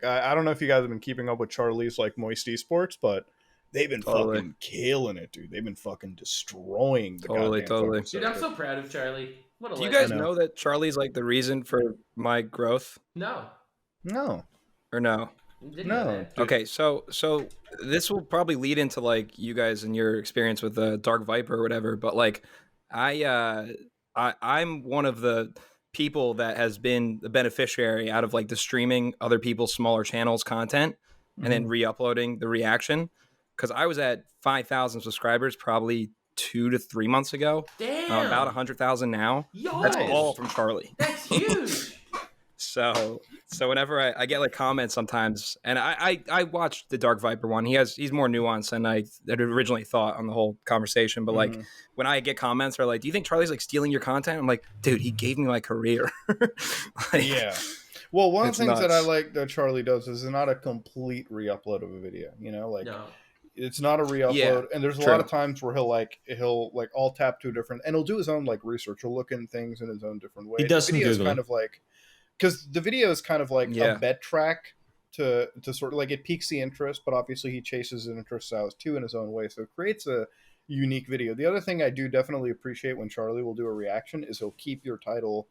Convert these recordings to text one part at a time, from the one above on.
I don't know if you guys have been keeping up with Charlie's like Moist Esports, but they've been Totally. fucking killing it, dude. They've been fucking destroying the Totally, goddamn totally. fucking Dude, I'm circuit. so proud of Charlie. What a Do you I guys legend. know. know that Charlie's like the reason for my growth, No, No, or no? didn't know no, that. dude. Okay, so this will probably lead into like you guys and your experience with Dark Viper or whatever, but like I I'm one of the people that has been the beneficiary out of like the streaming other people's smaller channels content and then Mhm. re-uploading the reaction, because I was at 5,000 subscribers probably 2 to 3 months ago. I'm about Damn. 100,000 now. That's all Yo, Nice. from Charlie. that's huge. So whenever I get like comments sometimes, and I watched the Dark Viper one. He's more nuanced than I had originally thought on the whole conversation. But like Mhm. when I get comments are like, "Do you think Charlie's like stealing your content?" I'm like, "Dude, he gave me my career." Like, Yeah. Well, one of it's the things that I nuts. like that Charlie does is not a complete re-upload of a video. You know, like No. it's not a Yeah, re-upload, and there's a lot true. of times where he'll all tap to a different, and he'll do his own like research. He'll look in things in his own different He way. The does some video is kind googling. of like because the video is kind of like a Yeah, bet track to sort of like it piques the interest, but obviously he chases his interests out too in his own way, so it creates a unique video. The other thing I do definitely appreciate when Charlie will do a reaction is he'll keep your title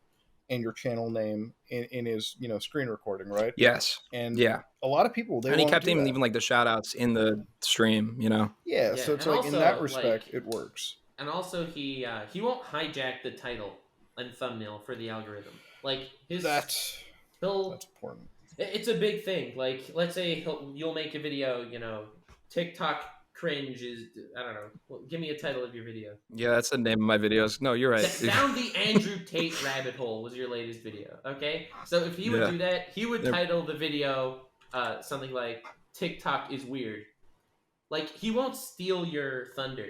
and your channel name in his screen recording, right? yes, And yeah. a lot of people they And he won't kept do even that. even like the shout outs in the stream. Yeah, Yeah, so it's and like in that also respect it works. he won't hijack the title and thumbnail for the algorithm. Like his That's he'll that's important. it's a big thing. Like let's say you'll make a video, TikTok cringe is I don't know. Well, give me a title of your video. Yeah, that's the name of my videos. No, you're right. Down the Andrew Tate rabbit hole was your latest video. Okay, so if he would Yeah. do that, he would Yep. title the video something like "TikTok is weird." Like he won't steal your thunder.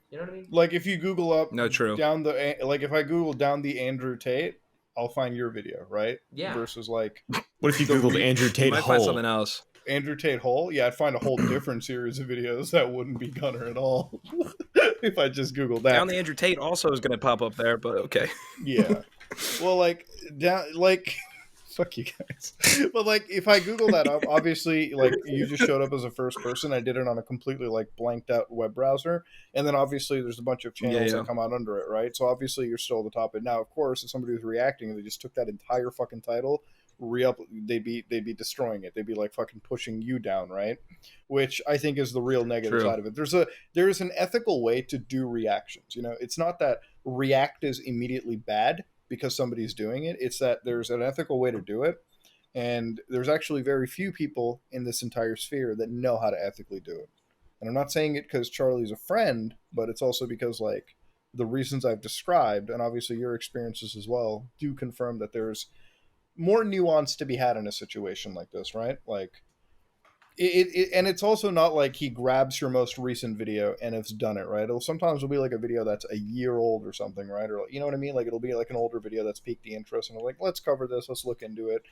You know what I mean? Like if you Google up No, true. down the like if I Google down the Andrew Tate, I'll find your video, right? Yeah. Versus like What if you the googled Andrew You Tate might find hole? something else. Andrew Tate hole. Yeah, I'd find a whole different series of videos that wouldn't be Gunner at all if I just Googled that. Down the Andrew Tate also is going to pop up there, but okay. Yeah. Well, like down like fuck you guys. But like if I Google that up, obviously like you just showed up as a first person. I did it on a completely like blanked out web browser. And then obviously there's a bunch of channels Yeah. that come out under it, right? So obviously you're still at the top. And now of course if somebody was reacting and they just took that entire fucking title, re-up they'd be destroying it. They'd be like fucking pushing you down, right? Which I think is the real negative True. side of it. There's an ethical way to do reactions. It's not that react is immediately bad because somebody's doing it. It's that there's an ethical way to do it. And there's actually very few people in this entire sphere that know how to ethically do it. And I'm not saying it because Charlie's a friend, but it's also because, like, the reasons I've described, and obviously your experiences as well, do confirm that there's more nuance to be had in a situation like this, right? Like, and it's also not like he grabs your most recent video and it's done it, right? Sometimes be like a video that's a year old or something, right? Or you know what I mean? Like it'll be like an older video that's piqued the interest and like, let's cover this, let's look into it.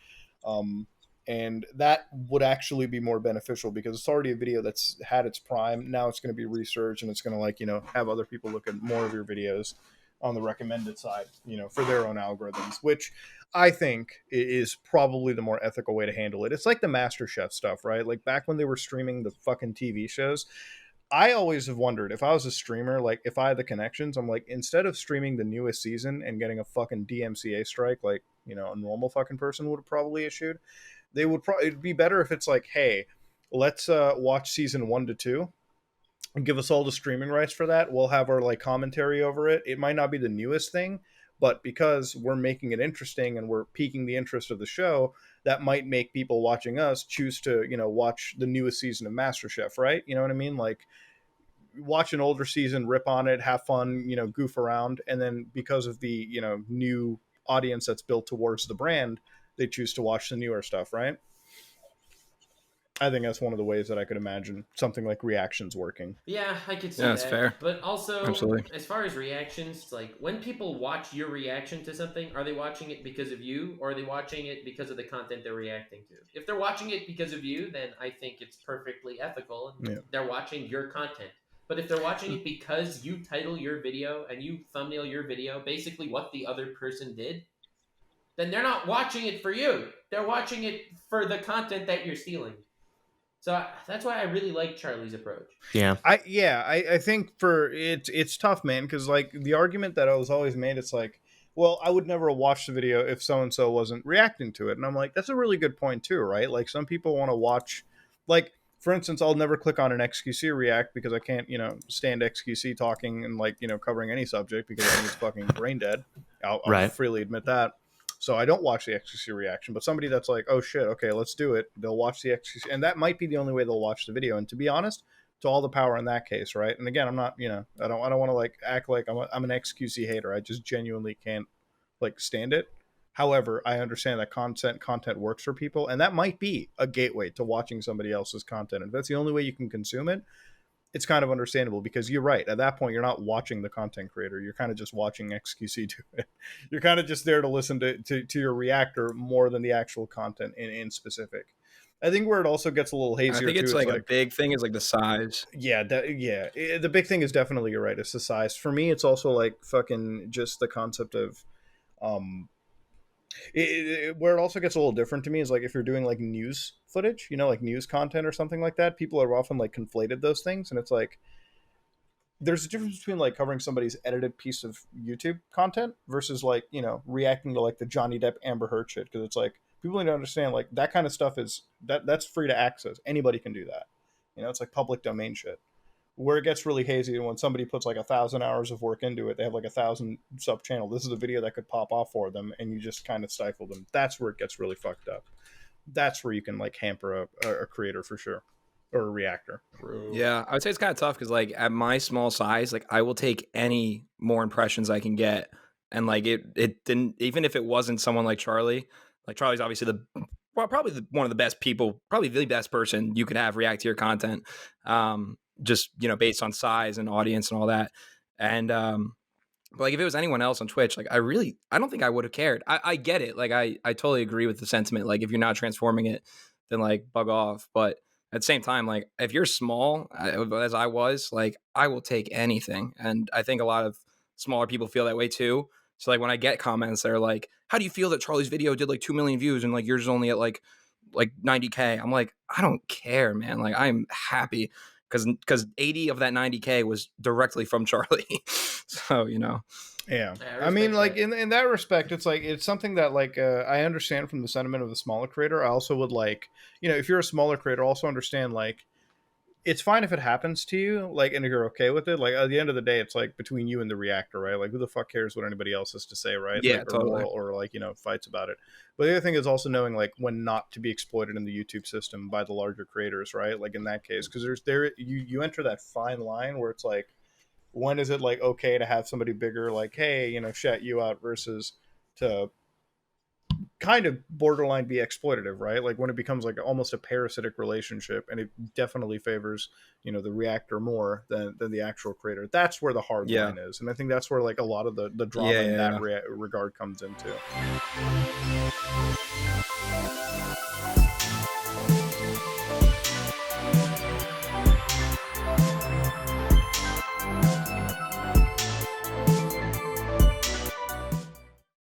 And that would actually be more beneficial because it's already a video that's had its prime. Now it's going to be researched and it's going to have other people look at more of your videos on the recommended side, for their own algorithms, which I think is probably the more ethical way to handle it. It's like the MasterChef stuff, right? Like back when they were streaming the fucking TV shows, I always have wondered if I was a streamer, like if I had the connections, I'm like, instead of streaming the newest season and getting a fucking DMCA strike, like, a normal fucking person would have probably issued, it'd be better if it's like, hey, let's watch season 1 to 2 and give us all the streaming rights for that. We'll have our like commentary over it. It might not be the newest thing, but because we're making it interesting and we're piquing the interest of the show, that might make people watching us choose to, watch the newest season of MasterChef, right? You know what I mean? Like watch an older season, rip on it, have fun, goof around, and then because of the, new audience that's built towards the brand, they choose to watch the newer stuff, right? I think that's one of the ways that I could imagine something like reactions working. Yeah, I could see Yeah, that. that's fair. But also, Absolutely. as far as reactions, like when people watch your reaction to something, are they watching it because of you, or are they watching it because of the content they're reacting to? If they're watching it because of you, then I think it's perfectly ethical, and they're watching your content. But if they're watching it because you title your video and you thumbnail your video basically what the other person did, then they're not watching it for you. They're watching it for the content that you're stealing. So that's why I really like Charlie's approach. Yeah. I think for it's tough, man, because like the argument that I was always made, it's like, well, I would never watch the video if so and so wasn't reacting to it, and I'm like, that's a really good point too, right? Like some people want to watch, like for instance, I'll never click on an XQC react because I can't, stand XQC talking and like covering any subject because I think it's fucking brain dead. I'll Right. freely admit that. So I don't watch the XQC reaction, but somebody that's like, oh shit, okay, let's do it. They'll watch the XQC, and that might be the only way they'll watch the video. And to be honest, to all the power in that case, right? And again, I'm not, I don't want to like act like I'm an XQC hater. I just genuinely can't like stand it. However, I understand that content works for people, and that might be a gateway to watching somebody else's content. And if that's the only way you can consume it, it's kind of understandable because you're right. At that point, you're not watching the content creator. You're kind of just watching XQC do it. You're kind of just there to listen to your reactor more than the actual content in specific. I think where it also gets a little hazier I think it's too, like a big thing is like the size. yeah, the big thing is definitely, you're right, it's the size. For me, it's also like fucking just the concept of um where it also gets a little different to me is like if you're doing like news footage, like news content or something like that, people are often like conflated those things, and it's like there's a difference between like covering somebody's edited piece of YouTube content versus like reacting to like the Johnny Depp Amber Heard shit, because it's like people need to understand like that kind of stuff is that's free to access. Anybody can do that. It's like public domain shit. Where it gets really hazy and when somebody puts like 1,000 hours of work into it, they have like 1,000 sub channel. This is a video that could pop off for them, and you just kind of stifle them. That's where it gets really fucked up. That's where you can like hamper a creator for sure, or a reactor. Yeah, I would say it's kind of tough because like at my small size, like I will take any more impressions I can get, and like it didn't, even if it wasn't someone like Charlie. Like Charlie's obviously probably one of the best people, probably the best person you could have react to your content. Just based on size and audience and all that. And but like if it was anyone else on Twitch, like I don't think I would have cared. I get it. Like I totally agree with the sentiment. Like if you're not transforming it, then like bug off. But at the same time, like if you're small, as I was, like I will take anything. And I think a lot of smaller people feel that way too. So like when I get comments that are like, how do you feel that Charlie's video did like 2 million views and like yours is only at like 90K? I'm like, I don't care, man. Like I'm happy because 80 of that 90K was directly from Charlie. So Yeah, I I mean, respect like that. in that respect, it's like it's something that like I understand from the sentiment of the smaller creator. I also would like, if you're a smaller creator, also understand like it's fine if it happens to you, like, and if you're okay with it. Like at the end of the day, it's like between you and the reactor, right? Like who the fuck cares what anybody else has to say, right? Yeah, Like or totally. moral or like fights about it. But the other thing is also knowing like when not to be exploited in the YouTube system by the larger creators, right? Like in that case, because you enter that fine line where it's like, when is it like okay to have somebody bigger like, hey, shout you out, versus to kind of borderline be exploitative, right? Like when it becomes like almost a parasitic relationship, and it definitely favors the reactor more than the actual creator. That's where the hard line is, and I think that's where like a lot of the drama in that regard comes into.